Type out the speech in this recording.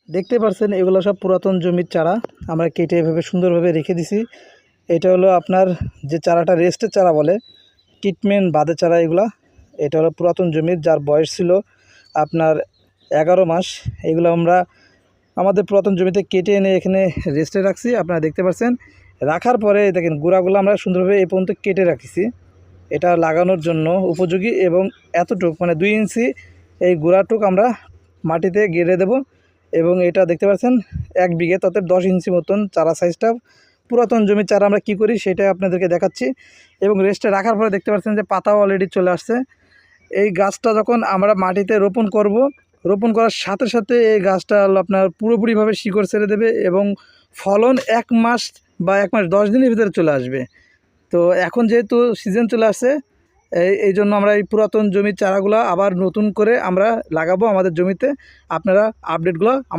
দেখতে পাচ্ছেন এগুলো সব পুরাতন জমির চারা আমরা কেটে এভাবে সুন্দরভাবে রেখে দিছি। এটা হলো আপনার যে চারাটা রেস্টের চারা বলে, ট্রিটমেন্ট বাদে চারা এগুলা। এটা হলো পুরাতন জমির, যার বয়স ছিল আপনার 11 মাস। এগুলো আমরা আমাদের পুরাতন জমিতে কেটে এনে এখানে রেস্টে রাখছি। আপনারা দেখতে পাচ্ছেন রাখার পরে দেখেন গোড়াগুলো আমরা সুন্দরভাবে এই পর্যন্ত কেটে রাখিছি। এটা লাগানোর জন্য উপযোগী এবং এতটুক মানে 2 ইঞ্চি এই গোড়াটুক আমরা মাটিতে গেড়ে দেব। এবং এটা দেখতে পাচ্ছেন 1 বিঘে তাতে 10 ইঞ্চি মতন চারা সাইজটা। পুরাতন জমির চারা আমরা কি করি সেটা আপনাদেরকে দেখাচ্ছি। এবং রেস্টে রাখার পরে দেখতে পাচ্ছেন যে পাতাও অলরেডি চলে আসছে। এই গাছটা যখন আমরা মাটিতে রোপণ করব, রোপণ করার সাথে সাথে এই গাছটা হলো আপনার পুরোপুরিভাবে শিকড় ছেড়ে দেবে এবং ফলন 1 মাস বা 1 মাস 10 দিনের ভিতরে চলে আসবে। তো এখন যেহেতু সিজন চলে আসছে, এই জন্য আমরা এই পুরাতন জমির চারাগুলো আবার নতুন করে আমরা লাগাবো আমাদের জমিতে। আপনারা আপডেটগুলো